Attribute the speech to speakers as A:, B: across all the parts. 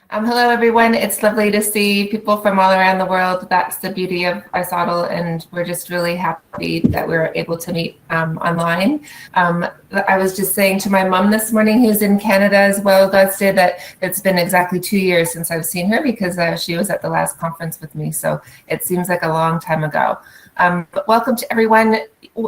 A: Hello, everyone. It's lovely to see people from all around the world. That's the beauty of ISSOTL, and we're just really happy that we're able to meet online. I was just saying to my mom this morning, who's in Canada as well, Godstead, that it's been exactly 2 years since I've seen her because she was at the last conference with me, so it seems like a long time ago. But welcome to everyone.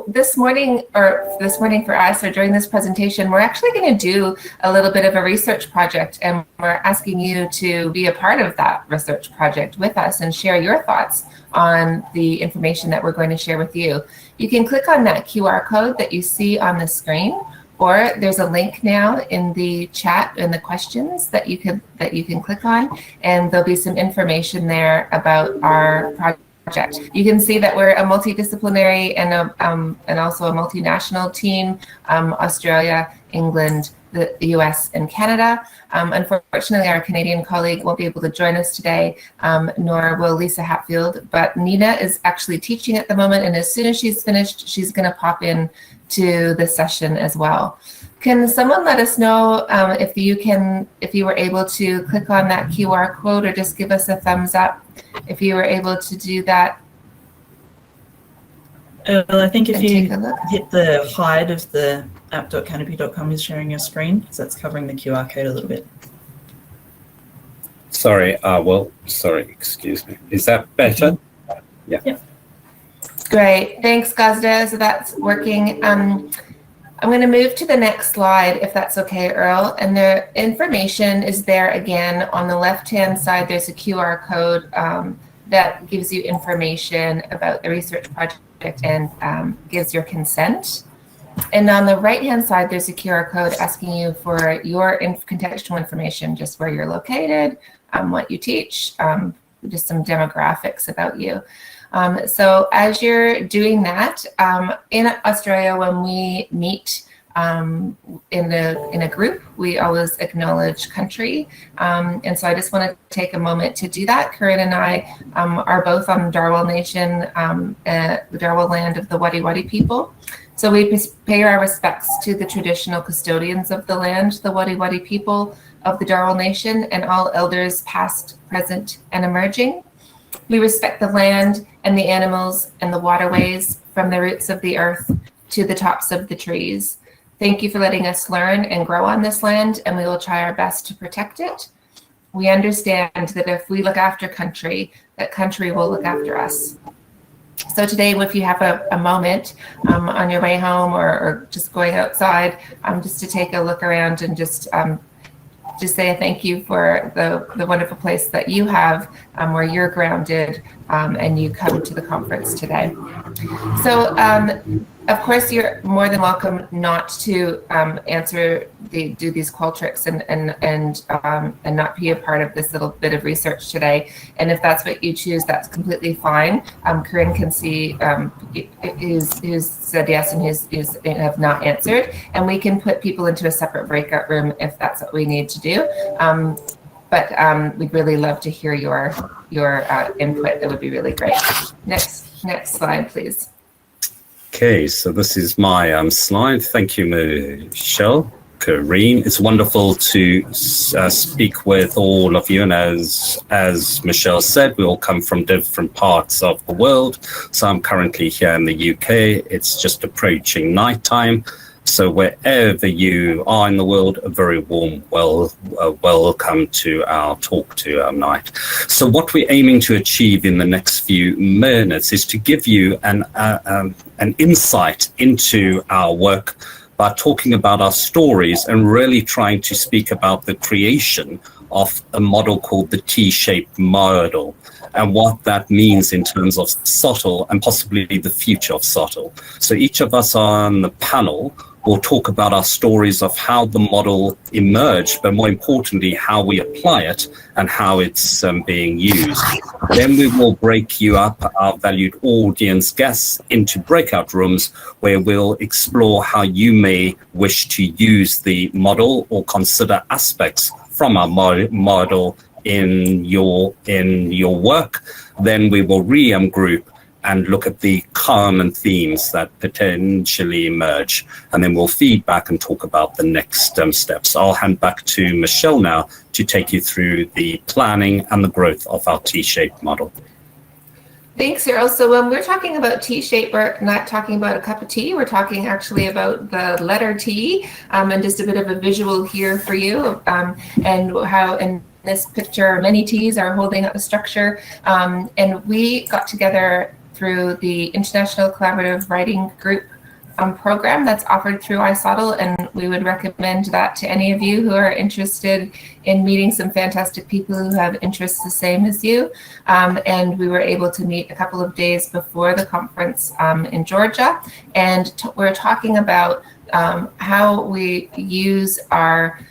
A: This morning for us, or during this presentation, we're actually going to do a little bit of a research project, and we're asking you to be a part of that research project with us and share your thoughts on the information that we're going to share with you. You can click on that QR code that you see on the screen, or there's a link now in the chat and the questions that you can click on, and there'll be some information there about our project. You can see that we're a multidisciplinary and also a multinational team, Australia, England, the US, and Canada. Unfortunately, our Canadian colleague won't be able to join us today, nor will Lisa Hatfield, but Nina is actually teaching at the moment, and as soon as she's finished, she's going to pop in to the session as well. Can someone let us know if you were able to click on that QR code, or just give us a thumbs up if you were able to do that?
B: Well, I think if you hit the hide of the app.canopy.com is sharing your screen, because that's covering the QR code a little bit.
C: Sorry, excuse me. Is that better? Yeah.
A: Great, thanks, Gazda. So that's working. I'm going to move to the next slide, if that's okay, Earl. And the information is there again. On the left-hand side, there's a QR code that gives you information about the research project and gives your consent. And on the right-hand side, there's a QR code asking you for your contextual information, just where you're located, what you teach, just some demographics about you. So as you're doing that, in Australia, when we meet in a group, we always acknowledge country. And so I just want to take a moment to do that. Corinne and I are both on Darwell Nation, the Darwell land of the Wadi Wadi people. So we pay our respects to the traditional custodians of the land, the Wadi Wadi people of the Darwell Nation, and all elders past, present, and emerging. We respect the land and the animals and the waterways, from the roots of the earth to the tops of the trees. Thank you for letting us learn and grow on this land, and we will try our best to protect it. We understand that if we look after country, that country will look after us. So today, if you have a moment on your way home or just going outside, just to take a look around and just say a thank you for the wonderful place that you have, where you're grounded and you come to the conference today. So of course, you're more than welcome not to do these Qualtrics and not be a part of this little bit of research today. And if that's what you choose, that's completely fine. Corinne can see who's said yes and who's have not answered, and we can put people into a separate breakout room if that's what we need to do. But we'd really love to hear your input. That would be really great. Next slide, please.
C: Okay, so this is my slide. Thank you, Michelle, Corinne. It's wonderful to speak with all of you. And as Michelle said, we all come from different parts of the world. So I'm currently here in the UK. It's just approaching nighttime. So wherever you are in the world, a very warm welcome to our talk tonight. So what we're aiming to achieve in the next few minutes is to give you an insight into our work by talking about our stories and really trying to speak about the creation of a model called the T-shaped model and what that means in terms of SoTL and possibly the future of SoTL. So each of us on the panel will talk about our stories of how the model emerged, but more importantly, how we apply it and how it's being used. Then we will break you up, our valued audience guests, into breakout rooms where we'll explore how you may wish to use the model or consider aspects from our model in your work. Then we will regroup and look at the common themes that potentially emerge. And then we'll feed back and talk about the next steps. I'll hand back to Michelle now to take you through the planning and the growth of our T-shaped model.
A: Thanks, Cyril. So when we're talking about T-shape, we're not talking about a cup of tea. We're talking actually about the letter T, and just a bit of a visual here for you, and how in this picture many T's are holding up the structure. And we got together through the International Collaborative Writing Group program that's offered through ISSOTL, and we would recommend that to any of you who are interested in meeting some fantastic people who have interests the same as you. And we were able to meet a couple of days before the conference in Georgia, and we're talking about how we use our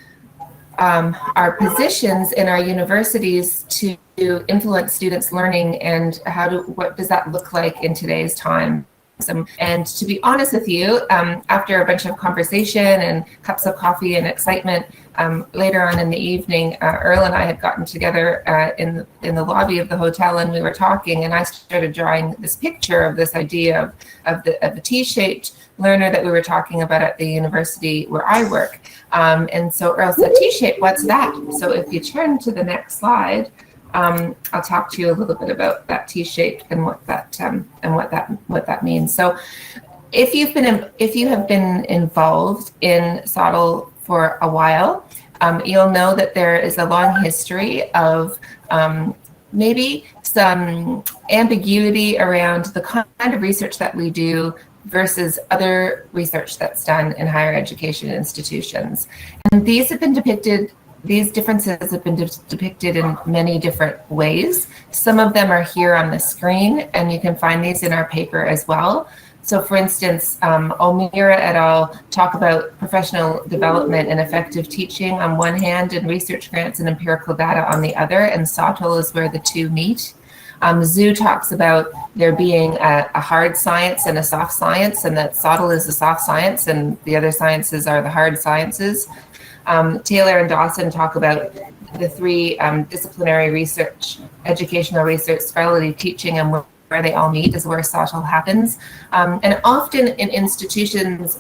A: positions in our universities to influence students' learning, and what does that look like in today's time. And to be honest with you, after a bunch of conversation and cups of coffee and excitement, later on in the evening, Earl and I had gotten together in the lobby of the hotel, and we were talking, and I started drawing this picture of this idea of the T-shaped learner that we were talking about at the university where I work. And so Earl said, T-shape, what's that? So if you turn to the next slide, I'll talk to you a little bit about that T-shape and what that means. So if you have been involved in SoTL for a while, you'll know that there is a long history of maybe some ambiguity around the kind of research that we do versus other research that's done in higher education institutions. And these differences have been depicted in many different ways. Some of them are here on the screen, and you can find these in our paper as well. So for instance, O'Meara et al. Talk about professional development and effective teaching on one hand, and research grants and empirical data on the other, and SoTL is where the two meet. Zhu talks about there being a hard science and a soft science, and that SoTL is the soft science and the other sciences are the hard sciences. Taylor and Dawson talk about the three disciplinary research, educational research, scholarly teaching, and where they all meet is where SoTL happens. And often in institutions,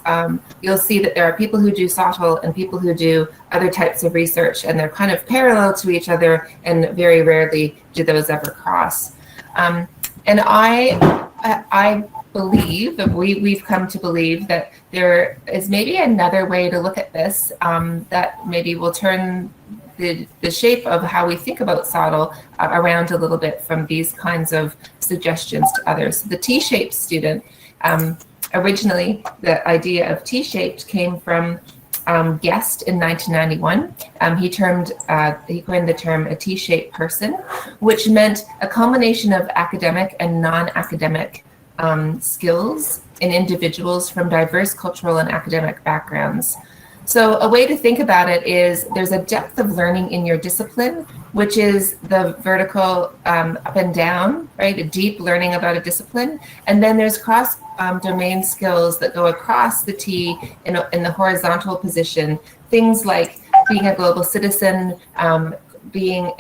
A: you'll see that there are people who do SoTL and people who do other types of research, and they're kind of parallel to each other, and very rarely do those ever cross. And I believe, we've come to believe that there is maybe another way to look at this that maybe will turn the shape of how we think about SoTL around a little bit from these kinds of suggestions to others. The T-shaped student, originally the idea of T-shaped came from Guest in 1991. He coined the term a T-shaped person, which meant a combination of academic and non-academic skills in individuals from diverse cultural and academic backgrounds. So a way to think about it is there's a depth of learning in your discipline, which is the vertical up and down, right? A deep learning about a discipline. And then there's cross domain skills that go across the T in the horizontal position. Things like being a global citizen, being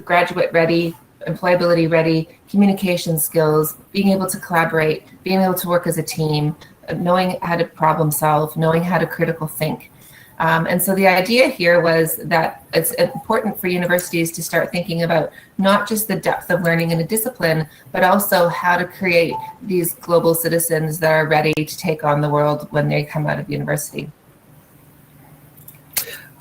A: graduate ready, employability ready, communication skills, being able to collaborate, being able to work as a team, knowing how to problem solve, knowing how to critical think. And so the idea here was that it's important for universities to start thinking about not just the depth of learning in a discipline, but also how to create these global citizens that are ready to take on the world when they come out of university.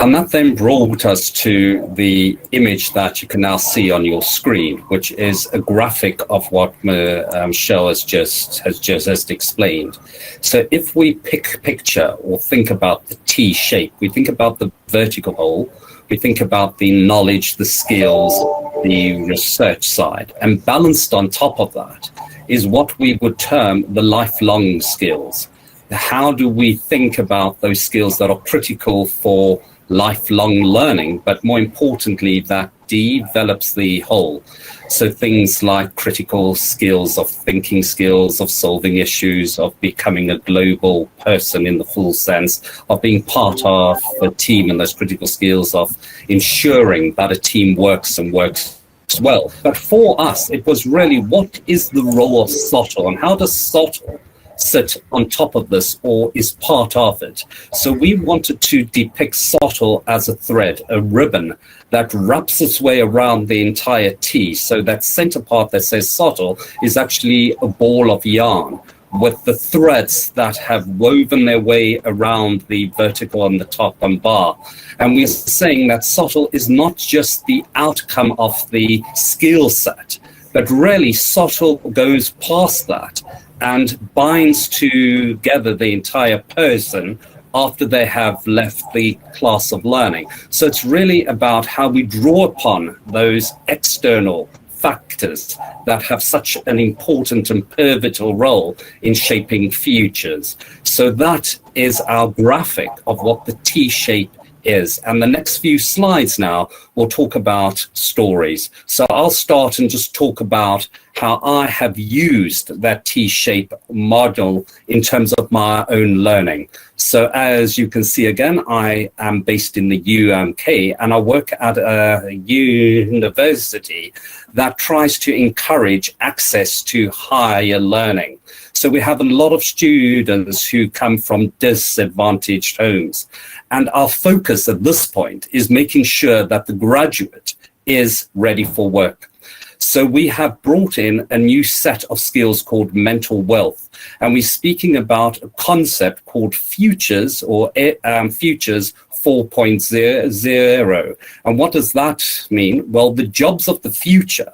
C: And that then brought us to the image that you can now see on your screen, which is a graphic of what Michelle has just explained. So if we picture or think about the T shape, we think about the vertical hole, we think about the knowledge, the skills, the research side, and balanced on top of that is what we would term the lifelong skills. How do we think about those skills that are critical for lifelong learning, but more importantly, that develops the whole? So things like critical skills of thinking, skills of solving issues, of becoming a global person in the full sense, of being part of a team, and those critical skills of ensuring that a team works and works as well. But for us, it was really, what is the role of SoTL and how does SoTL sit on top of this or is part of it? So we wanted to depict SoTL as a thread, a ribbon that wraps its way around the entire T. So that center part that says SoTL is actually a ball of yarn with the threads that have woven their way around the vertical on the top and bar. And we're saying that SoTL is not just the outcome of the skill set, but really SoTL goes past that and binds together the entire person after they have left the class of learning. So it's really about how we draw upon those external factors that have such an important and pivotal role in shaping futures. So that is our graphic of what the T-shape is. And the next few slides now will talk about stories. So I'll start and just talk about how I have used that T-shape model in terms of my own learning. So as you can see again, I am based in the UK and I work at a university that tries to encourage access to higher learning. So we have a lot of students who come from disadvantaged homes. And our focus at this point is making sure that the graduate is ready for work. So we have brought in a new set of skills called mental wealth. And we're speaking about a concept called futures or futures 4.0. And what does that mean? Well, the jobs of the future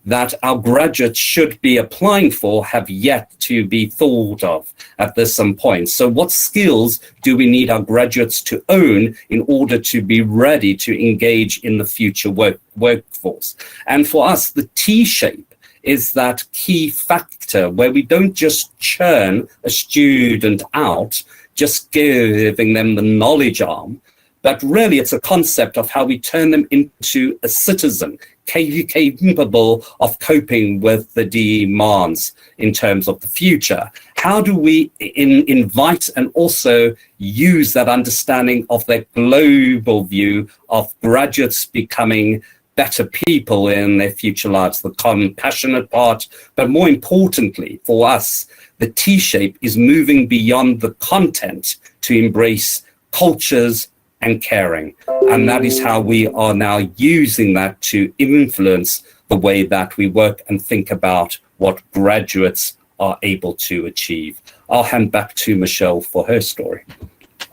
C: that our graduates should be applying for have yet to be thought of at this some point. So what skills do we need our graduates to own in order to be ready to engage in the future workforce? And for us, the T-shape is that key factor where we don't just churn a student out, just giving them the knowledge arm, but really it's a concept of how we turn them into a citizen capable of coping with the demands in terms of the future. How do we invite and also use that understanding of their global view of graduates becoming better people in their future lives, the compassionate part, but more importantly for us, the T-shape is moving beyond the content to embrace cultures and caring. And that is how we are now using that to influence the way that we work and think about what graduates are able to achieve. I'll hand back to Michelle for her story.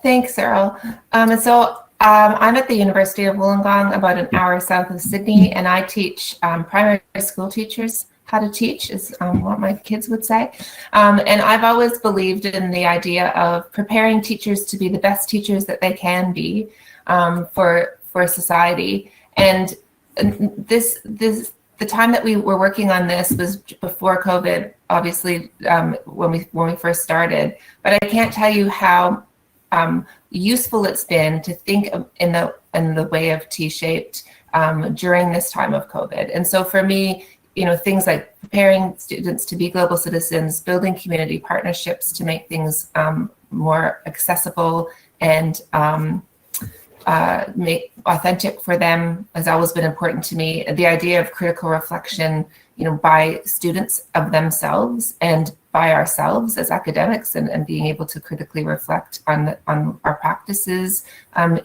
A: Thanks, Earl. I'm at the University of Wollongong, about an hour south of Sydney, and I teach primary school teachers how to teach, is what my kids would say. And I've always believed in the idea of preparing teachers to be the best teachers that they can be for society. And the time that we were working on this was before COVID, obviously, when we first started. But I can't tell you how useful it's been to think in the way of T-shaped during this time of COVID. And so for me, things like preparing students to be global citizens, building community partnerships to make things more accessible and make authentic for them has always been important to me. The idea of critical reflection, by students of themselves and by ourselves as academics, and being able to critically reflect on our practices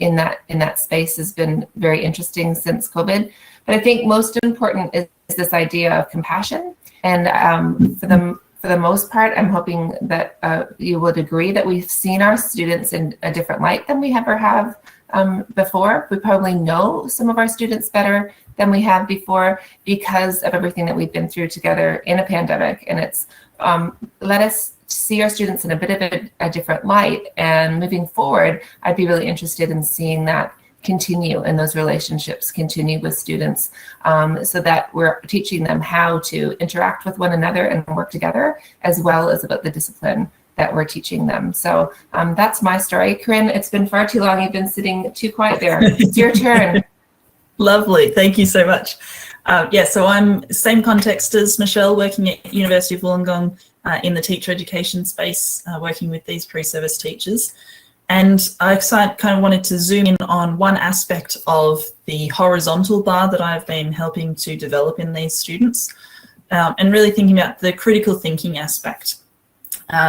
A: in that space has been very interesting since COVID. But I think most important is this idea of compassion. And for the most part, I'm hoping that you would agree that we've seen our students in a different light than we ever have before. We probably know some of our students better than we have before because of everything that we've been through together in a pandemic. And it's let us see our students in a bit of a different light. And moving forward, I'd be really interested in seeing that continue and those relationships continue with students, so that we're teaching them how to interact with one another and work together, as well as about the discipline that we're teaching them. So that's my story. Corinne, it's been far too long. You've been sitting too quiet there. It's your turn.
B: Lovely. Thank you so much. So I'm same context as Michelle, working at University of Wollongong in the teacher education space, working with these pre-service teachers. And I kind of wanted to zoom in on one aspect of the horizontal bar that I've been helping to develop in these students, and really thinking about the critical thinking aspect.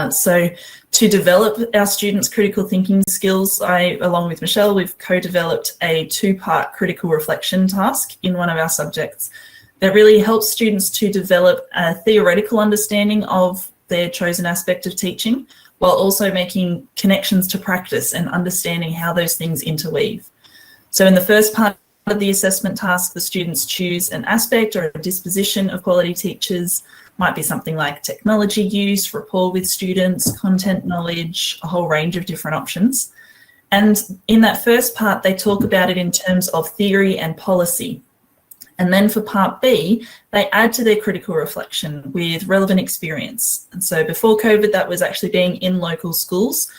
B: So to develop our students' critical thinking skills, along with Michelle, we've co-developed a 2-part critical reflection task in one of our subjects that really helps students to develop a theoretical understanding of their chosen aspect of teaching, while also making connections to practice and understanding how those things interweave. So in the first part of the assessment task, the students choose an aspect or a disposition of quality teachers. Might be something like technology use, rapport with students, content knowledge, a whole range of different options. And in that first part, they talk about it in terms of theory and policy. And then for part B, they add to their critical reflection with relevant experience. And so before COVID, that was actually being in local schools.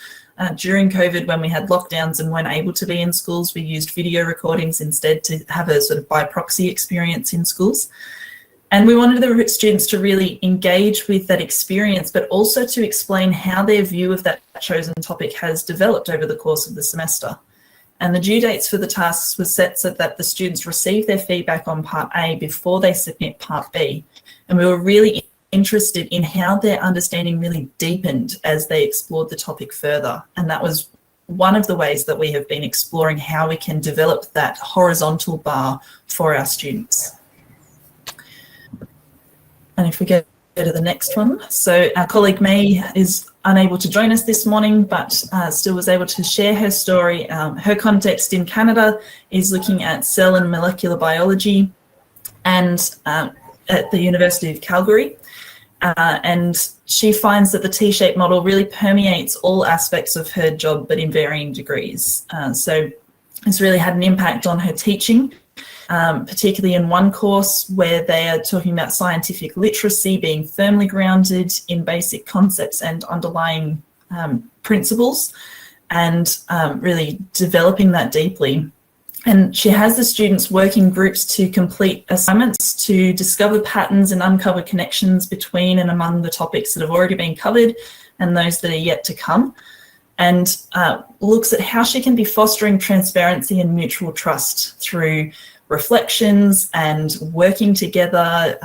B: During COVID, when we had lockdowns and weren't able to be in schools, we used video recordings instead to have a sort of by proxy experience in schools. And we wanted the students to really engage with that experience, but also to explain how their view of that chosen topic has developed over the course of the semester. And the due dates for the tasks were set so that the students receive their feedback on part A before they submit part B. And we were really interested in how their understanding really deepened as they explored the topic further. And that was one of the ways that we have been exploring how we can develop that horizontal bar for our students. And if we go to the next one. So our colleague May is unable to join us this morning, but still was able to share her story. Her context in Canada is looking at cell and molecular biology and at the University of Calgary. And she finds that the T-shaped model really permeates all aspects of her job, but in varying degrees. So it's really had an impact on her teaching, particularly in one course where they are talking about scientific literacy being firmly grounded in basic concepts and underlying principles, and really developing that deeply. And she has the students work in groups to complete assignments to discover patterns and uncover connections between and among the topics that have already been covered and those that are yet to come, and looks at how she can be fostering transparency and mutual trust through reflections and working together,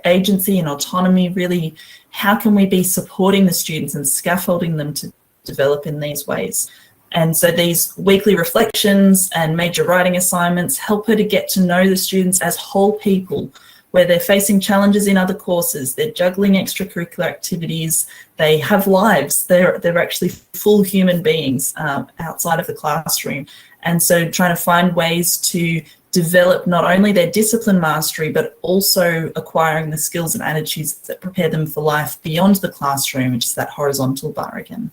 B: agency and autonomy. Really, how can we be supporting the students and scaffolding them to develop in these ways? And so these weekly reflections and major writing assignments help her to get to know the students as whole people, where they're facing challenges in other courses, they're juggling extracurricular activities, they have lives, they're actually full human beings outside of the classroom. And so trying to find ways to develop not only their discipline mastery, but also acquiring the skills and attitudes that prepare them for life beyond the classroom, which is that horizontal bar again.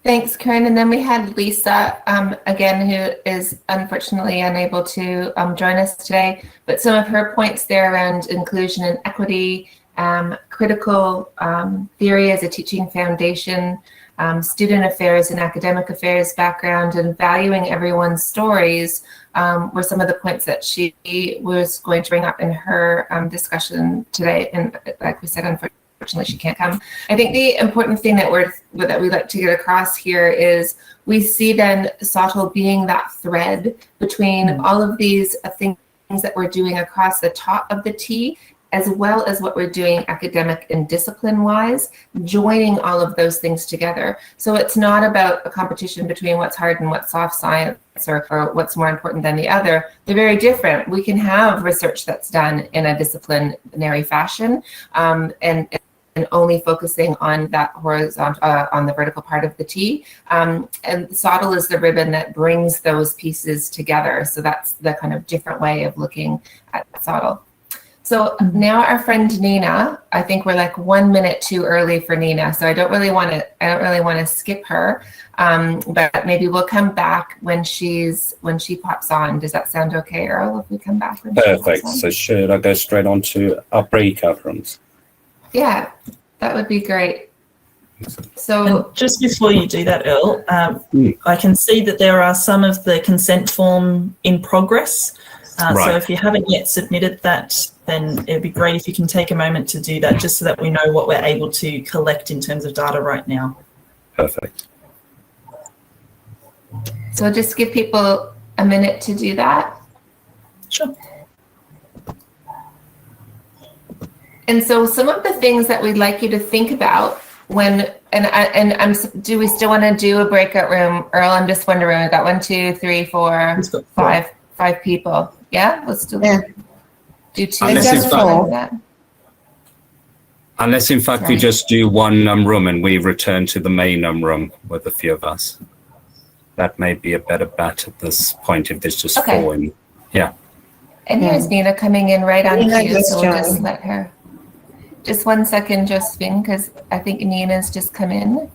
A: Thanks, Corinne. And then we had Lisa, again, who is unfortunately unable to join us today, but some of her points there around inclusion and equity, critical theory as a teaching foundation, student affairs and academic affairs background, and valuing everyone's stories were some of the points that she was going to bring up in her discussion today. And like we said, unfortunately, she can't come. I think the important thing that we like to get across here is we see then SoTL being that thread between all of these things that we're doing across the top of the T, as well as what we're doing academic and discipline-wise, joining all of those things together. So it's not about a competition between what's hard and what's soft science, or what's more important than the other. They're very different. We can have research that's done in a disciplinary fashion, and only focusing on that horizontal, on the vertical part of the T. And SoTL is the ribbon that brings those pieces together. So that's the kind of different way of looking at SoTL. So now our friend Nina, I think we're like 1 minute too early for Nina. So I don't really want to skip her, but maybe we'll come back when she pops on. Does that sound okay, Earl, if we come back? When
C: Perfect. So should I go straight on to our breakout rooms?
A: Yeah, that would be great. So
B: and just before you do that, Earl, I can see that there are some of the consent form in progress.
C: Right.
B: So if you haven't yet submitted that then it'd be great if you can take a moment to do that, just so that we know what we're able to collect in terms of data right now.
C: Perfect.
A: So just give people a minute to do that.
B: Sure.
A: And so some of the things that we'd like you to think about when, do we still want to do a breakout room? Earl, I'm just wondering, we've got 1, 2, 3, 4, 5 people. Yeah, let's do 2.
C: Unless in fact we just do one room and we return to the main room with a few of us. That may be a better bet at this point if there's just 4 in. Yeah.
A: And here's Nina coming in right on cue, so we'll just let her. Just 1 second, Josephine, because I think Nina's just come in.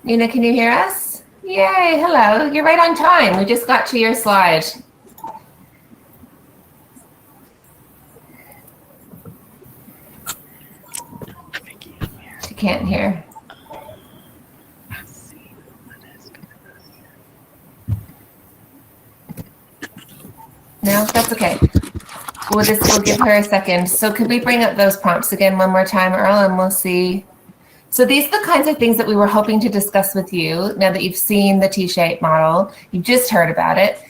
A: Nina, can you hear us? Yay, hello. You're right on time. We just got to your slide. She can't hear. No, that's okay. We'll give her a second. So could we bring up those prompts again one more time, Earl, and we'll see. So these are the kinds of things that we were hoping to discuss with you now that you've seen the T-shaped model. You've just heard about it.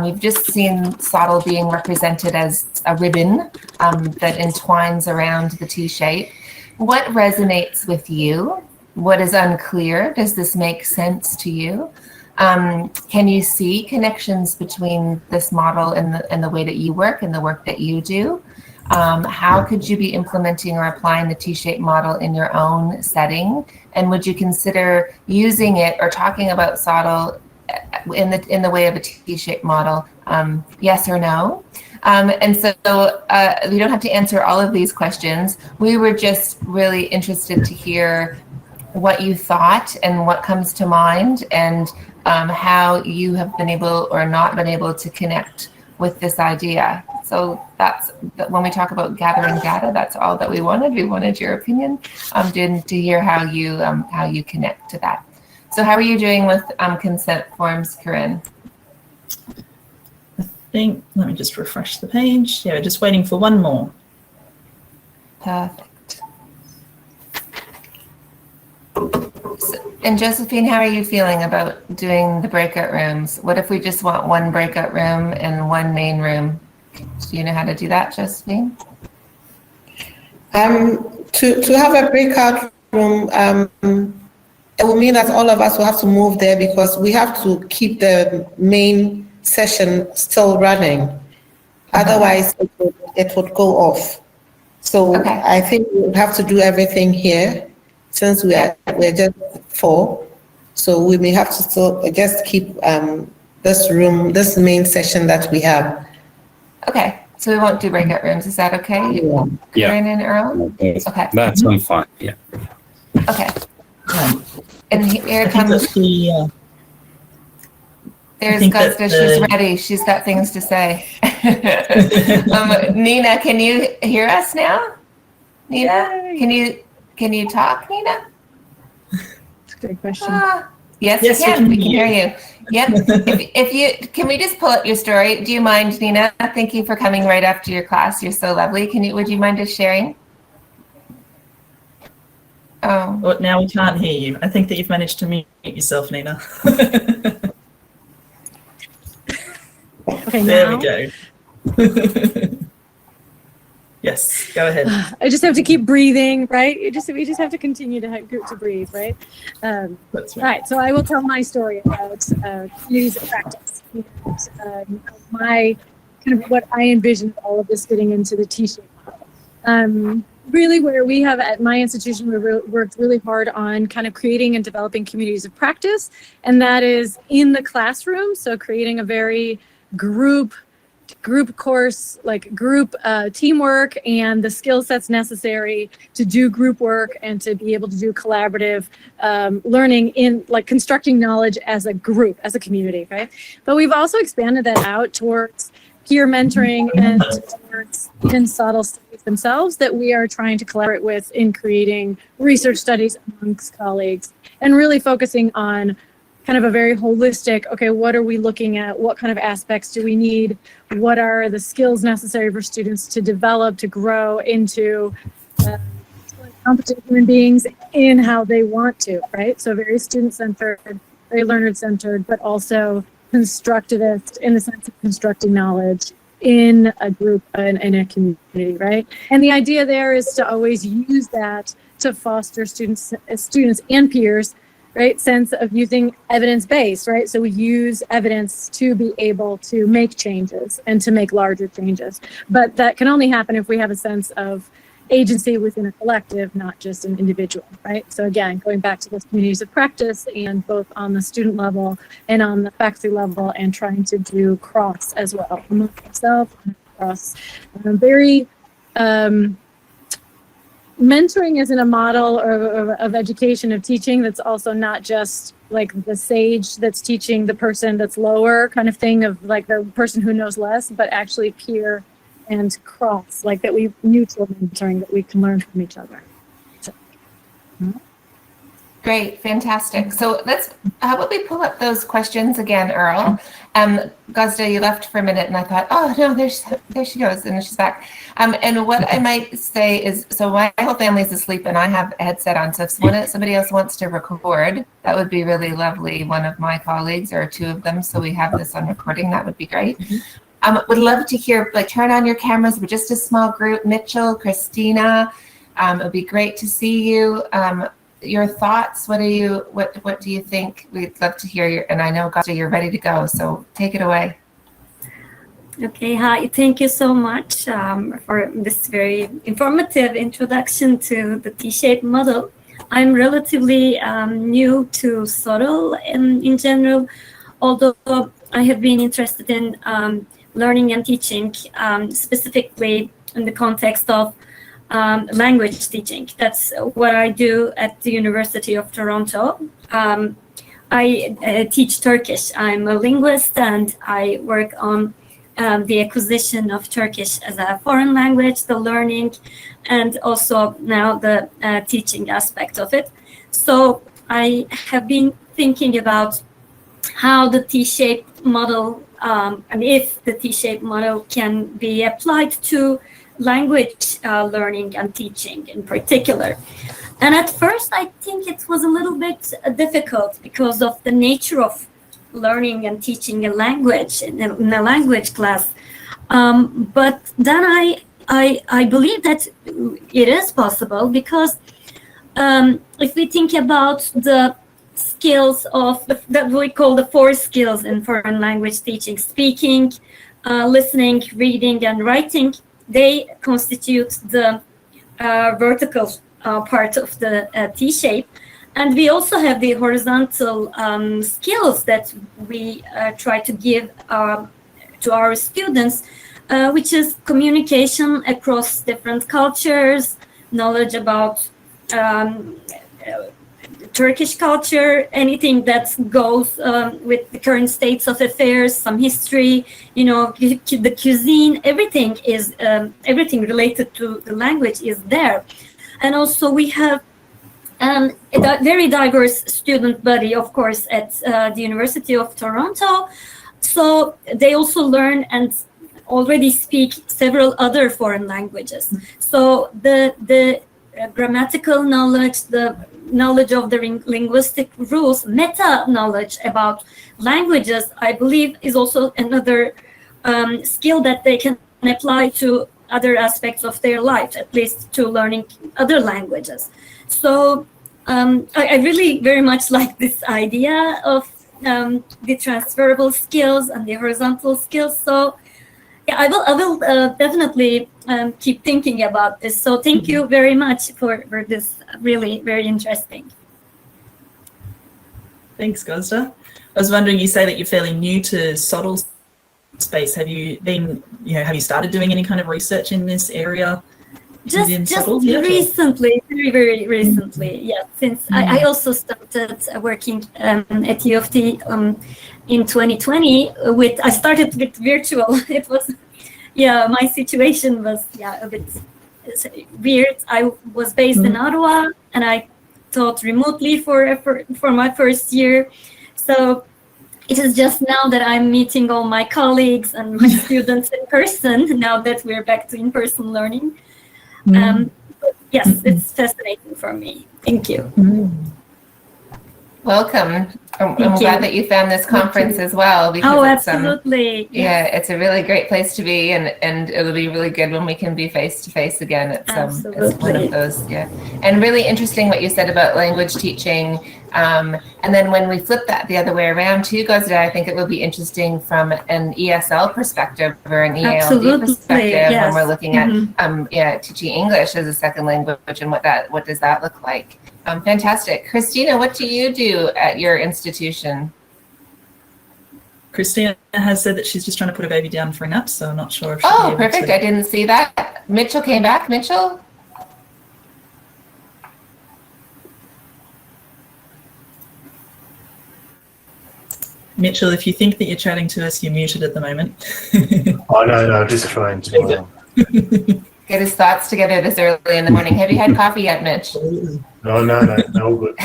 A: You've just seen SoTL being represented as a ribbon that entwines around the T-shape. What resonates with you? What is unclear? Does this make sense to you? Can you see connections between this model and the way that you work and the work that you do? How could you be implementing or applying the T-shaped model in your own setting? And would you consider using it or talking about SoTL in the way of a T-shaped model? Yes or no? And so we don't have to answer all of these questions. We were just really interested to hear what you thought and what comes to mind, and how you have been able or not been able to connect with this idea. So that's when we talk about gathering data, that's all that we wanted. We wanted your opinion, to hear how you connect to that. So how are you doing with consent forms, Corinne?
B: Let me just refresh the page. Yeah, we're just waiting for one more.
A: Perfect. And Josephine, how are you feeling about doing the breakout rooms? What if we just want one breakout room and one main room? Do you know how to do that, Josephine?
D: To have a breakout room, it will mean that all of us will have to move there because we have to keep the main session still running. Otherwise, it would go off. So I think we would have to do everything here since we're just 4. So we may have to still just keep this main session that we have.
A: Okay, so we won't do breakout rooms. Is that okay?
C: Yeah.
A: Corinne and Earl? Okay.
C: That's fine. Yeah.
A: Okay. And here comes. There's Gusta. She's ready. She's got things to say. Nina, can you hear us now? Nina, can you talk, Nina?
E: That's a great question.
A: Yes, we can hear you. Yep. if you can, we just pull up your story. Do you mind, Nina? Thank you for coming right after your class. You're so lovely. Would you mind just sharing? Oh.
B: Well, now we can't hear you. I think that you've managed to mute yourself, Nina.
E: Okay,
B: there we go. Yes, go ahead.
E: I just have to keep breathing, right? We just have to continue to breathe, right?
B: That's right.
E: Right. So I will tell my story about communities of practice. And, my kind of what I envisioned all of this fitting into the T-shape model. Really, where we have at my institution, we worked really hard on kind of creating and developing communities of practice, and that is in the classroom. So creating a very group course, like group teamwork and the skill sets necessary to do group work and to be able to do collaborative learning in like constructing knowledge as a group, as a community, right? But we've also expanded that out towards peer mentoring and towards even SoTL studies themselves that we are trying to collaborate with in creating research studies amongst colleagues and really focusing on kind of a very holistic, okay, what are we looking at? What kind of aspects do we need? What are the skills necessary for students to develop, to grow into competent human beings in how they want to, right? So very student-centered, very learner-centered, but also constructivist in the sense of constructing knowledge in a group, in a community, right? And the idea there is to always use that to foster students and peers, right, sense of using evidence-based, right? So we use evidence to be able to make changes and to make larger changes. But that can only happen if we have a sense of agency within a collective, not just an individual, right? So again, going back to those communities of practice and both on the student level and on the faculty level and trying to do cross as well, among myself and across very mentoring isn't a model of education, of teaching that's also not just like the sage that's teaching the person that's lower kind of thing of like the person who knows less, but actually peer and cross, like that we mutual mentoring that we can learn from each other. So,
A: Great, fantastic. So how about we pull up those questions again, Earl? Gazda, you left for a minute and I thought, oh no, there she goes, and she's back. And what I might say is, so my whole family's asleep and I have a headset on, so if somebody else wants to record, that would be really lovely, one of my colleagues or two of them, so we have this on recording, that would be great. Would love to hear, like, turn on your cameras. We're just a small group. Mitchell, Christina, it would be great to see you. Your thoughts, what do you think? We'd love to hear and I know, Gazda, you're ready to go, so take it away.
F: Okay, hi, thank you so much for this very informative introduction to the T-shaped model. I'm relatively new to SoTL in general, although I have been interested in learning and teaching, specifically in the context of language teaching. That's what I do at the University of Toronto. I teach Turkish. I'm a linguist and I work on the acquisition of Turkish as a foreign language, the learning, and also now the teaching aspect of it. So I have been thinking about how the T-shaped model, and if the T-shaped model can be applied to language learning and teaching in particular. And at first, I think it was a little bit difficult because of the nature of learning and teaching a language in a language class. But then I believe that it is possible because if we think about the skills of that we call the 4 skills in foreign language teaching: speaking, listening, reading, and writing. They constitute the vertical part of the T-shape. And we also have the horizontal skills that we try to give to our students, which is communication across different cultures, knowledge about Turkish culture, anything that goes with the current states of affairs, some history, the cuisine, everything is everything related to the language is there. And also we have a very diverse student body, of course, at the University of Toronto. So they also learn and already speak several other foreign languages. So the grammatical knowledge, the knowledge of the linguistic rules, meta knowledge about languages, I believe, is also another skill that they can apply to other aspects of their life, at least to learning other languages. So I really very much like this idea of the transferable skills and the horizontal skills. So yeah, I will definitely keep thinking about this. So thank you very much for this really very interesting.
B: Thanks, Gazda. I was wondering, you say that you're fairly new to SoTL space. Have you been, have you started doing any kind of research in this area?
F: Just recently, very recently, yeah. Since I also started working at U of T in 2020 I started with virtual. It was, my situation was a bit weird. I was based in Ottawa and I taught remotely for my first year. So it is just now that I'm meeting all my colleagues and my students in person, now that we're back to in-person learning. Yes, it's fascinating for me. Thank you.
A: Welcome. I'm
F: Thank
A: glad
F: you.
A: that you found this conference as well. Because
F: Oh,
A: it's,
F: absolutely.
A: yeah, it's a really great place to be, and it'll be really good when we can be face to face again. It's one
F: Absolutely.
A: of those, yeah. And really interesting what you said about language teaching. And then when we flip that the other way around too, Gazda, I think it will be interesting from an ESL perspective or an EALD
F: Absolutely,
A: perspective
F: yes.
A: when we're looking at teaching English as a second language and what does that look like. Fantastic. Christina, what do you do at your institution?
B: Christina has said that she's just trying to put a baby down for a nap, so I'm not sure if she'll be
A: Oh,
B: able
A: perfect.
B: to.
A: I didn't see that. Mitchell came back. Mitchell?
B: Mitchell, if you think that you're chatting to us, you're muted at the moment.
G: Oh, no, just trying to.
A: Get his thoughts together this early in the morning. Have you had coffee yet, Mitch?
G: No, all good.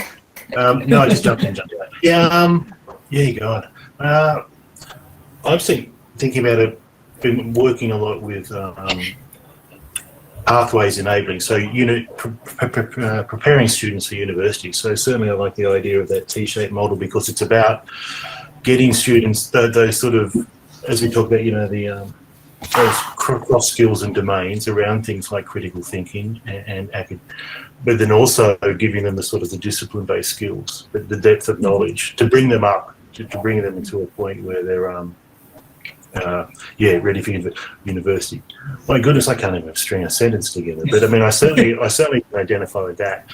G: No, I just jumped in. Yeah, you go on. I've been thinking about it, been working a lot with pathways enabling, so preparing students for university. So certainly I like the idea of that T-shaped model because it's about getting students, those sort of, as we talk about, those cross skills and domains around things like critical thinking and but then also giving them the sort of the discipline-based skills, the depth of knowledge to bring them up, to bring them into a point where they're ready for university. My goodness, I can't even string a sentence together. But I mean, I certainly can identify with that.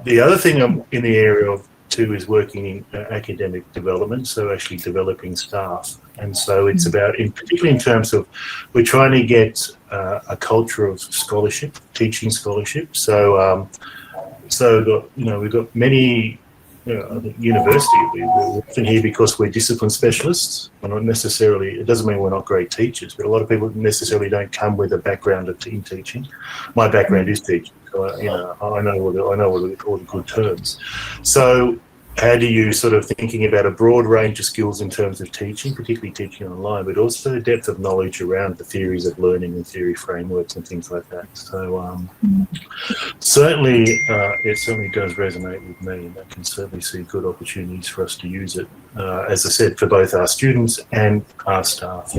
G: The other thing I'm in the area of too is working in academic development, so actually developing staff. And so it's about, particularly in terms of, we're trying to get a culture of scholarship, teaching scholarship. So, we've got many. I think university, we're often here because we're discipline specialists. We're not necessarily, it doesn't mean we're not great teachers, but a lot of people necessarily don't come with a background in teaching. My background is teaching, so I know all the good terms. So how do you sort of thinking about a broad range of skills in terms of teaching, particularly teaching online, but also depth of knowledge around the theories of learning and theory frameworks and things like that. So certainly, it certainly does resonate with me, and I can certainly see good opportunities for us to use it, as I said, for both our students and our staff.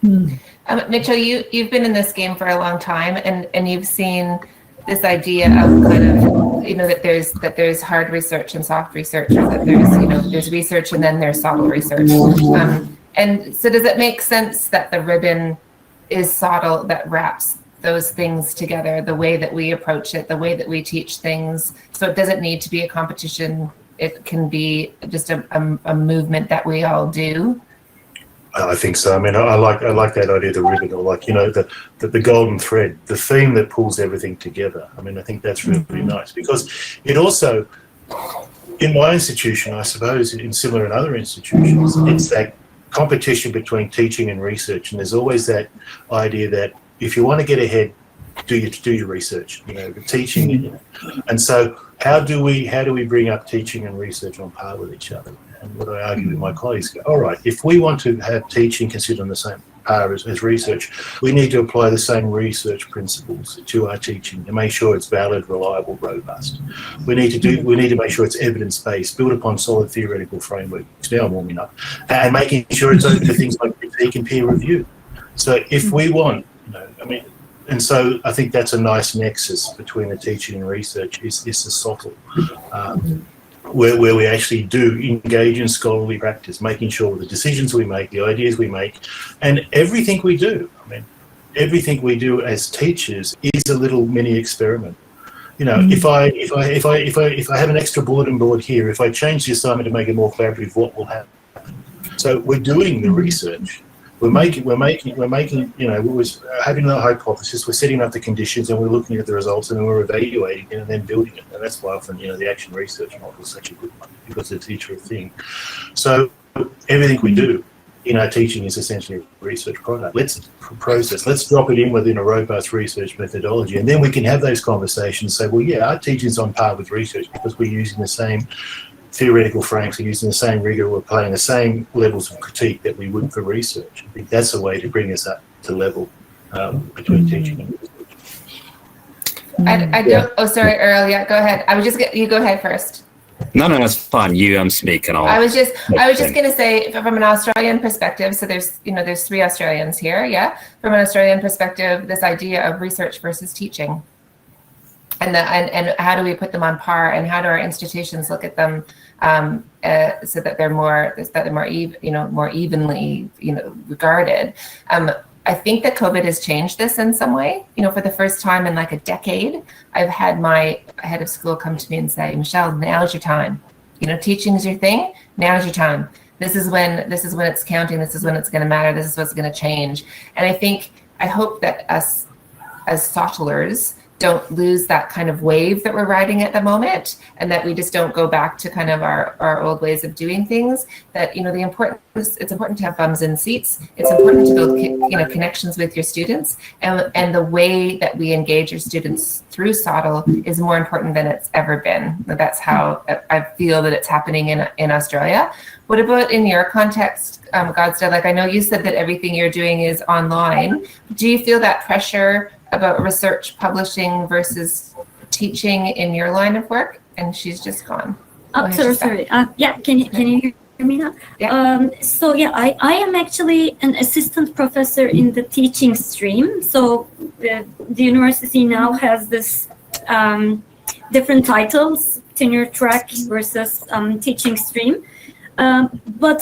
A: Mitchell, you've been in this game for a long time, and you've seen this idea of kind of, that there's hard research and soft research, or that there's research and then there's SoTL research. And so does it make sense that the ribbon is SoTL that wraps those things together, the way that we approach it, the way that we teach things? So it doesn't need to be a competition. It can be just a movement that we all do.
G: I think so. I mean, I like that idea of the ribbon, or the golden thread, the theme that pulls everything together. I mean, I think that's really nice, because it also, in my institution, I suppose, in similar in other institutions, it's that competition between teaching and research, and there's always that idea that if you want to get ahead, do your research. The teaching, and so how do we bring up teaching and research on par with each other? And what I argue with my colleagues, go, all right, if we want to have teaching considered on the same par as research, we need to apply the same research principles to our teaching and make sure it's valid, reliable, robust. We need to make sure it's evidence-based, built upon solid theoretical frameworks. Now I'm warming up, and making sure it's open to things like critique and peer review. So if we want, and so I think that's a nice nexus between the teaching and research is the SoTL. Where we actually do engage in scholarly practice, making sure the decisions we make, the ideas we make, and everything we do. Everything we do as teachers is a little mini experiment. If I have an extra bulletin board here, if I change the assignment to make it more collaborative, what will happen? So we're doing the research. We're making, we're having a hypothesis, we're setting up the conditions, and we're looking at the results, and then we're evaluating it and then building it. And that's why often, the action research model is such a good one, because it's each thing. So everything we do in our teaching is essentially a research product. Let's drop it in within a robust research methodology, and then we can have those conversations and say, well, yeah, our teaching's on par with research because we're using the same theoretical frames are using the same rigor, we're applying the same levels of critique that we would for research. I think that's a way to bring us up to level between teaching and research.
A: I don't. Oh, sorry, Earl. Yeah, go ahead. I was just you go ahead first.
C: No, that's fine. I'm speaking.
A: I was just going to say, from an Australian perspective. So there's 3 Australians here. Yeah, from an Australian perspective, this idea of research versus teaching, and how do we put them on par, and how do our institutions look at them so that they're more evenly regarded. I think that COVID has changed this in some way. For the first time in like a decade, I've had my head of school come to me and say, Michelle, now's your time. Teaching is your thing. Now's your time. This is when it's counting. This is when it's going to matter. This is what's going to change. And I hope that us as SoTLers don't lose that kind of wave that we're riding at the moment, and that we just don't go back to kind of our old ways of doing things. That it's important to have bums in seats. It's important to build connections with your students, and the way that we engage your students through SoTL is more important than it's ever been. That's how I feel that it's happening in Australia. What about in your context, Godstead? Like, I know you said that everything you're doing is online. Do you feel that pressure about research publishing versus teaching in your line of work? And she's just gone.
F: Sorry. Yeah, can you hear me now?
A: Yeah.
F: I am actually an assistant professor in the teaching stream. So the university now has this different titles, tenure track versus teaching stream. But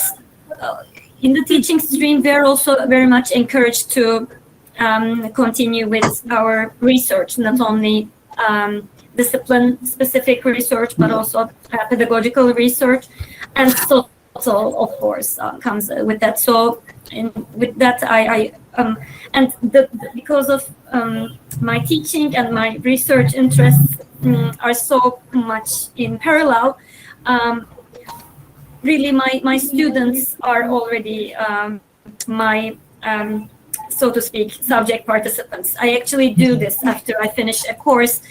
F: in the teaching stream, we're also very much encouraged to continue with our research, not only discipline-specific research, but also pedagogical research, and SoTL, of course, comes with that. So, with that, because of my teaching and my research interests are so much in parallel. Really, my students are already my so to speak, subject participants. I actually do this after I finish a course.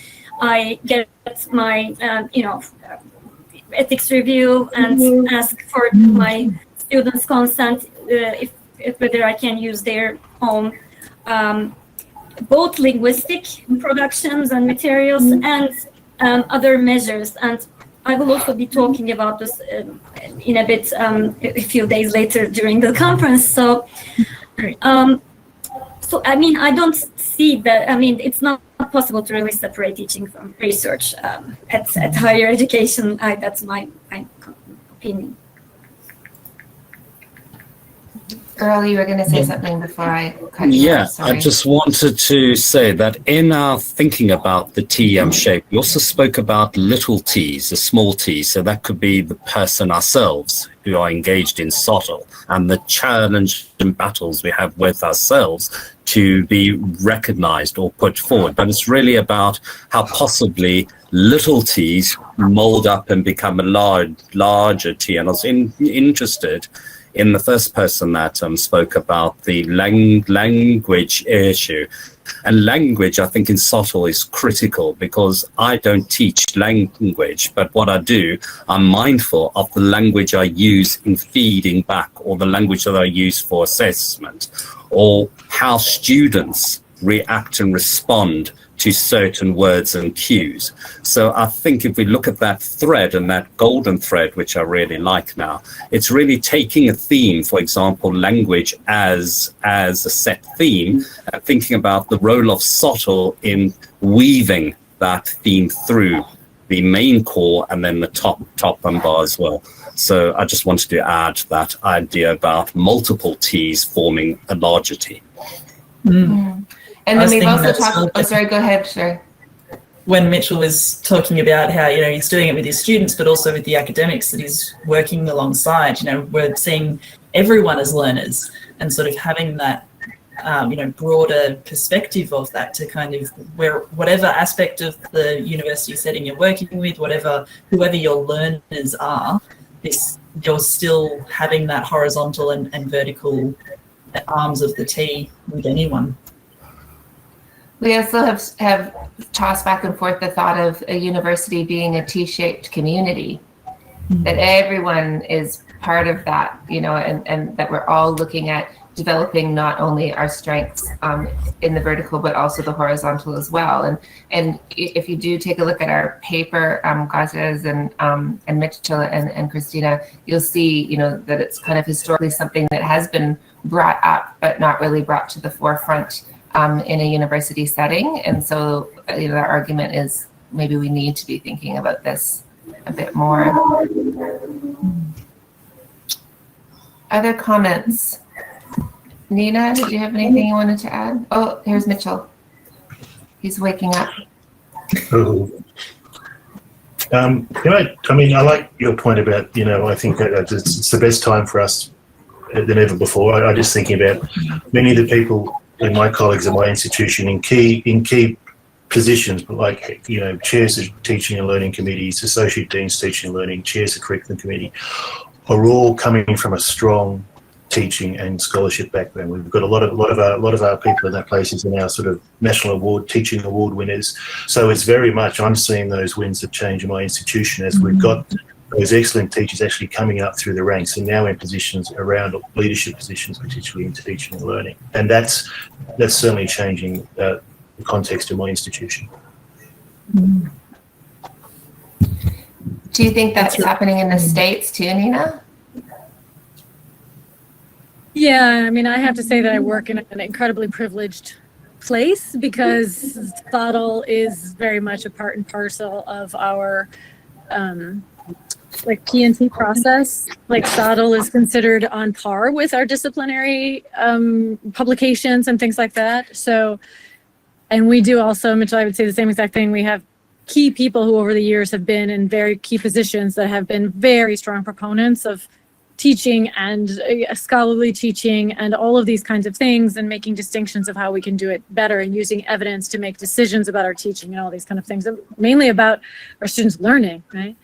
F: I get my, ethics review and ask for my students' consent if whether I can use their own both linguistic productions and materials and other measures. And I will also be talking about this in a bit, a few days later during the conference. So. So, I don't see that. It's not possible to really separate teaching from research at higher education. That's my opinion.
A: Earl, you were going to say something before I cut you off. Sorry.
C: I just wanted to say that in our thinking about the TM shape, we also spoke about little t's, the small t. So that could be the person ourselves who are engaged in SoTL, and the challenge and battles we have with ourselves to be recognized or put forward. But it's really about how possibly little t's mold up and become a larger t. And I was interested in the first person that spoke about the language issue. And language, I think, in SoTL is critical, because I don't teach language, but what I do, I'm mindful of the language I use in feeding back, or the language that I use for assessment, or how students react and respond to certain words and cues. So I think if we look at that thread, and that golden thread, which I really like now, it's really taking a theme, for example, language as a set theme, and thinking about the role of SoTL in weaving that theme through the main core and then the top bar as well. So I just wanted to add that idea about multiple T's forming a larger T.
A: Mm. And then we've also talked. Oh, sorry. Go ahead. Sure.
B: When Mitchell was talking about how he's doing it with his students, but also with the academics that he's working alongside, we're seeing everyone as learners, and sort of having that broader perspective of that, to kind of whatever aspect of the university setting you're working with, whoever your learners are, you're still having that horizontal and vertical arms of the T with anyone.
A: We also have tossed back and forth the thought of a university being a T-shaped community. that everyone is part of that, you know, and that we're all looking at developing not only our strengths in the vertical, but also the horizontal as well. And if you do take a look at our paper, Gazes and Mitchell and Christina, you'll see, you know, that it's kind of historically something that has been brought up, but not really brought to the forefront in a university setting. And so, you know, the argument is maybe we need to be thinking about this a bit more. Other comments? Nina, did you have anything you wanted to add? Oh, here's Mitchell. He's waking up.
G: You know, I mean, I like your point about, you know, I think that it's the best time for us than ever before. I'm just thinking about many of the people, and my colleagues at my institution in key positions, like, you know, chairs of teaching and learning committees, associate deans teaching and learning, chairs of curriculum committee, are all coming from a strong teaching and scholarship background. We've got a lot of our people in that places are now sort of national teaching award winners. So it's very much, I'm seeing those winds of change in my institution as we've got those excellent teachers actually coming up through the ranks and now in positions around leadership positions, particularly in teaching and learning. And that's certainly changing the context of my institution.
A: Do you think that's happening in the States too, Nina?
E: Yeah, I mean, I have to say that I work in an incredibly privileged place because SoTL is very much a part and parcel of our like P&T process. Like SoTL is considered on par with our disciplinary publications and things like that. So, and we do also, Mitchell, I would say the same exact thing. We have key people who over the years have been in very key positions that have been very strong proponents of teaching and scholarly teaching and all of these kinds of things, and making distinctions of how we can do it better and using evidence to make decisions about our teaching and all these kind of things, mainly about our students learning, right?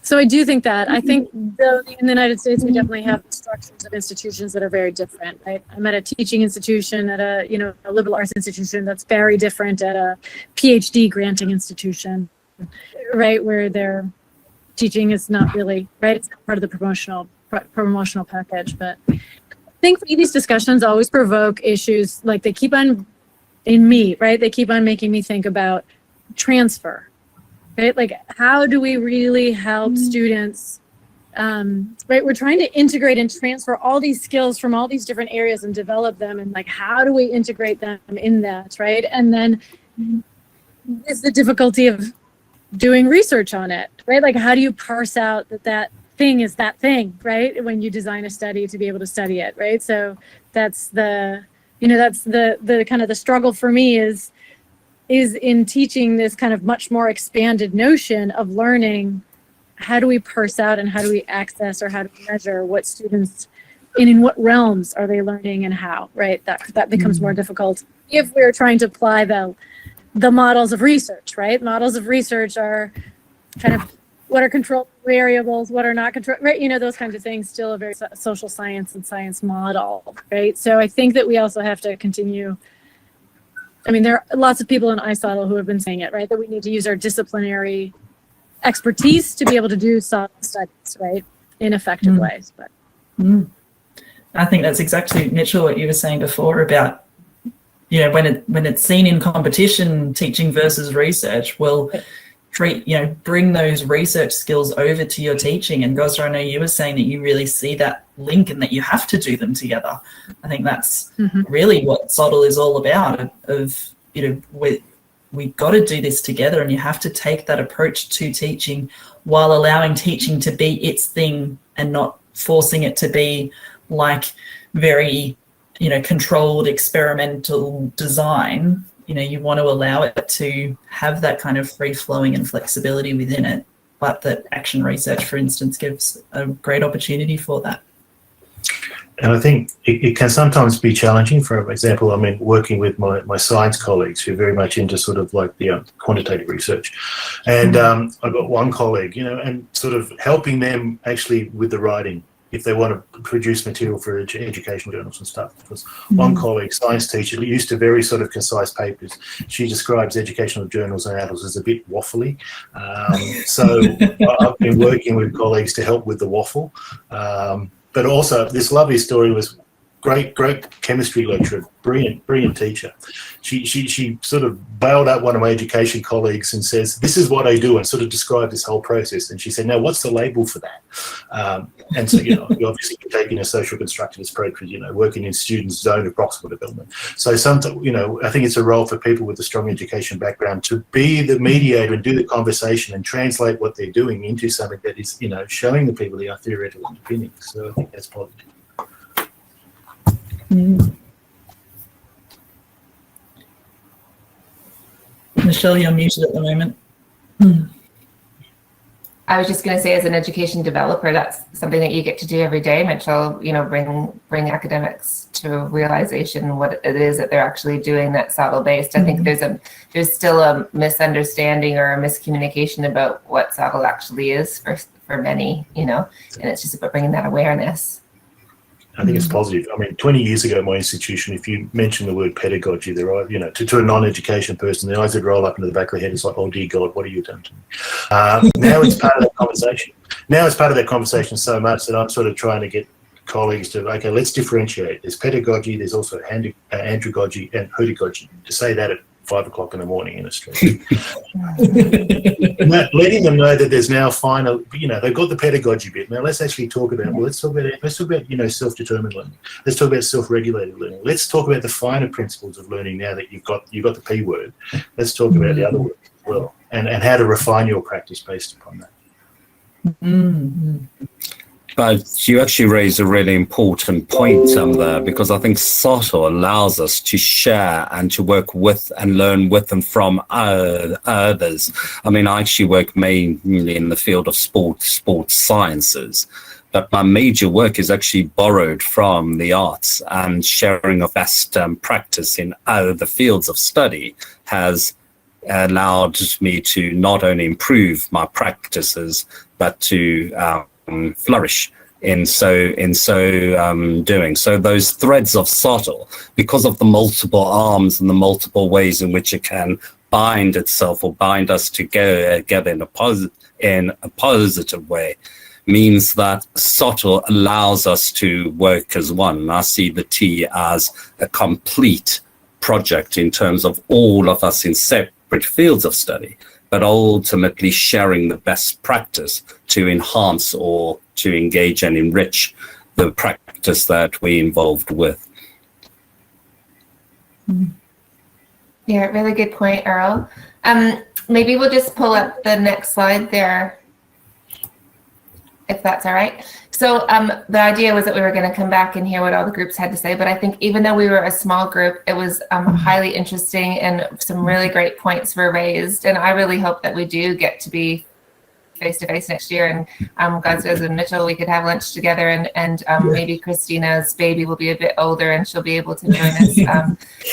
E: So I do think that, I think in the United States, we definitely have structures of institutions that are very different, right? I'm at a teaching institution, at a liberal arts institution that's very different at a PhD granting institution, right? Where they're teaching is not really, right? It's not part of the promotional package. But I think these discussions always provoke issues, like they keep on, in me, right? They keep on making me think about transfer, right? Like, how do we really help students, right? We're trying to integrate and transfer all these skills from all these different areas and develop them. And like, how do we integrate them in that, right? And then is the difficulty of doing research on it, right? Like, how do you parse out that thing is that thing, right? When you design a study to be able to study it, right? So that's the kind of the struggle for me is in teaching this kind of much more expanded notion of learning. How do we parse out and how do we access or how do we measure what students in what realms are they learning and how, right? That becomes more difficult if we're trying to apply the models of research, right? Models of research are kind of what are control variables, what are not control, right? You know, those kinds of things, still a very social science and science model, right? So I think that we also have to continue. I mean, there are lots of people in ISSOTL who have been saying it, right? That we need to use our disciplinary expertise to be able to do SoTL studies, right? In effective ways. But
B: I think that's exactly, Mitchell, what you were saying before about, you know, when it's seen in competition, teaching versus research, well, bring those research skills over to your teaching. And Gosra, I know you were saying that you really see that link and that you have to do them together. I think that's really what SoTL is all about. We've got to do this together, and you have to take that approach to teaching while allowing teaching to be its thing and not forcing it to be like very, controlled experimental design. You want to allow it to have that kind of free flowing and flexibility within it, but that action research, for instance, gives a great opportunity for that.
G: And I think it can sometimes be challenging. For example, I mean, working with my science colleagues who are very much into sort of like the quantitative research. And I've got one colleague, and sort of helping them actually with the writing if they want to produce material for educational journals and stuff. Because one colleague, science teacher, used to very sort of concise papers. She describes educational journals and articles as a bit waffly. So I've been working with colleagues to help with the waffle. But also, this lovely story was great chemistry lecturer, brilliant teacher. She sort of bailed out one of my education colleagues and says, "This is what I do," and sort of described this whole process. And she said, "Now, what's the label for that?" And so, you obviously you're taking a social constructivist approach with, working in students' zone of proximal development. So I think it's a role for people with a strong education background to be the mediator and do the conversation and translate what they're doing into something that is, showing the people they are theoretical underpinnings. So I think that's positive.
B: Michelle, you're muted at the moment.
A: I was just going to say, as an education developer, that's something that you get to do every day, Mitchell. Bring academics to realization what it is that they're actually doing that's SoTL based. I think there's still a misunderstanding or a miscommunication about what SoTL actually is for many, and it's just about bringing that awareness.
G: I think it's positive. I mean, 20 years ago at my institution, if you mention the word pedagogy, there are, to a non-education person, the eyes would roll up into the back of their head. It's like, oh dear God, what have you done to me? Now it's part of that conversation. Now it's part of that conversation so much that I'm sort of trying to get colleagues to, okay, let's differentiate. There's pedagogy, there's also andragogy and pedagogy. To say that at 5 o'clock in the morning in Australia. Letting them know that there's now final, they've got the pedagogy bit. Now let's actually talk about, let's talk about self-determined learning. Let's talk about self-regulated learning. Let's talk about the finer principles of learning now that you've got the P word. Let's talk about the other words as well, and how to refine your practice based upon that.
C: But you actually raise a really important point there, because I think SoTL allows us to share and to work with and learn with and from others. I mean, I actually work mainly in the field of sports sciences, but my major work is actually borrowed from the arts, and sharing of best practice in other fields of study has allowed me to not only improve my practices, but to flourish in so doing. So those threads of SoTL, because of the multiple arms and the multiple ways in which it can bind itself or bind us together in a positive way, means that SoTL allows us to work as one. And I see the T as a complete project in terms of all of us in separate fields of study, but ultimately sharing the best practice to enhance or to engage and enrich the practice that we're involved with.
A: Yeah, really good point, Earl. Maybe we'll just pull up the next slide there, if that's all right. So the idea was that we were going to come back and hear what all the groups had to say, but I think even though we were a small group, it was highly interesting, and some really great points were raised. And I really hope that we do get to be face-to-face next year, and Guzdes and Mitchell, we could have lunch together, and maybe Christina's baby will be a bit older and she'll be able to join us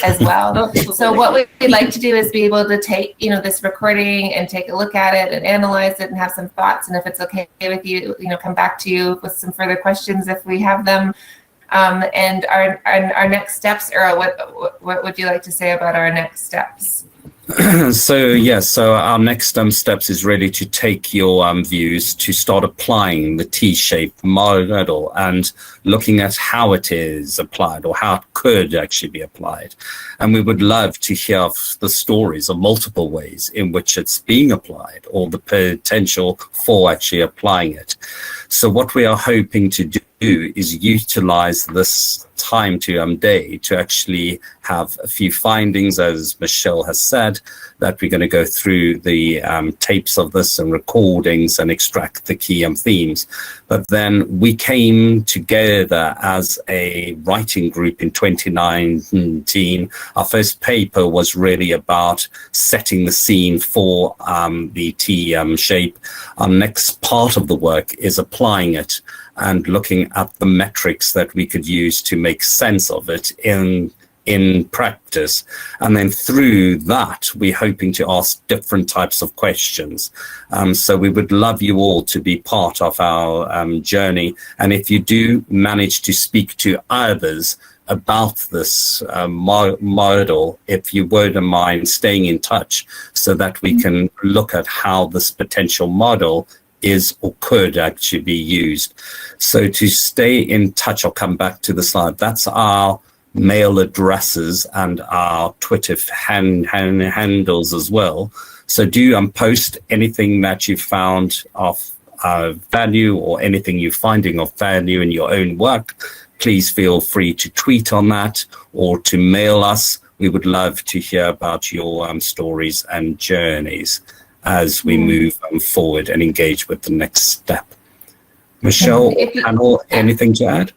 A: as well. So what we'd like to do is be able to take this recording and take a look at it and analyze it and have some thoughts, and if it's okay with you, come back to you with some further questions if we have them. And our next steps, Earl, what would you like to say about our next steps?
C: So our next steps is really to take your views to start applying the T-shaped model and looking at how it is applied or how it could actually be applied. And we would love to hear the stories of multiple ways in which it's being applied or the potential for actually applying it. So what we are hoping to do is utilize this time to day to actually have a few findings, as Michelle has said, that we're going to go through the tapes of this and recordings and extract the key themes. But then we came together as a writing group in 2019. Our first paper was really about setting the scene for the T shape. Our next part of the work is applying it and looking at the metrics that we could use to make sense of it in in practice. And then through that, we're hoping to ask different types of questions. So we would love you all to be part of our journey. And if you do manage to speak to others about this model, if you wouldn't mind staying in touch so that we can look at how this potential model is or could actually be used. So to stay in touch, I'll come back to the slide. That's our mail addresses and our Twitter handles as well. So do post anything that you found of value or anything you're finding of value in your own work. Please feel free to tweet on that or to mail us. We would love to hear about your stories and journeys as we move forward and engage with the next step. Michelle, panel, anything to add?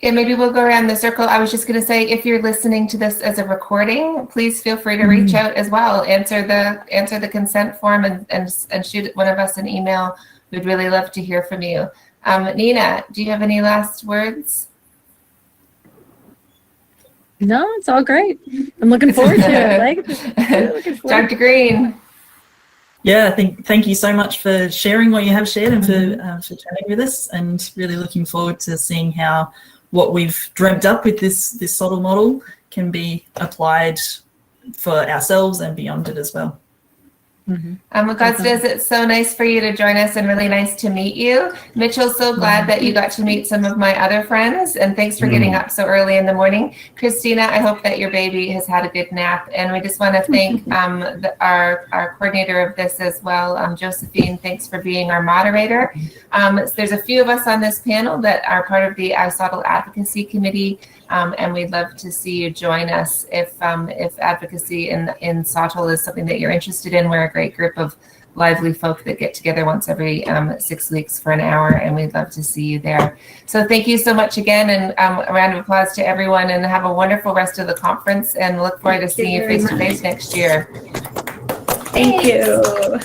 A: Yeah, maybe we'll go around the circle. I was just going to say, if you're listening to this as a recording, please feel free to reach out as well. Answer the consent form and shoot one of us an email. We'd really love to hear from you. Nina, do you have any last words?
E: No, it's all great. I'm looking forward to it.
A: Dr. Green.
B: Yeah, thank you so much for sharing what you have shared and for chatting with us, and really looking forward to seeing how what we've dreamt up with this SoTL model can be applied for ourselves and beyond it as well.
A: Augusta, it's so nice for you to join us and really nice to meet you. Mitchell, so glad that you got to meet some of my other friends, and thanks for getting up so early in the morning. Christina, I hope that your baby has had a good nap, and we just want to thank our coordinator of this as well, Josephine. Thanks for being our moderator. There's a few of us on this panel that are part of the ISSOTL Advocacy Committee, and we'd love to see you join us if advocacy in SoTL is something that you're interested in. We're a great group of lively folk that get together once every 6 weeks for an hour, and we'd love to see you there. So thank you so much again, and a round of applause to everyone, and have a wonderful rest of the conference, and look forward to seeing you face to face next year.
F: Thank you.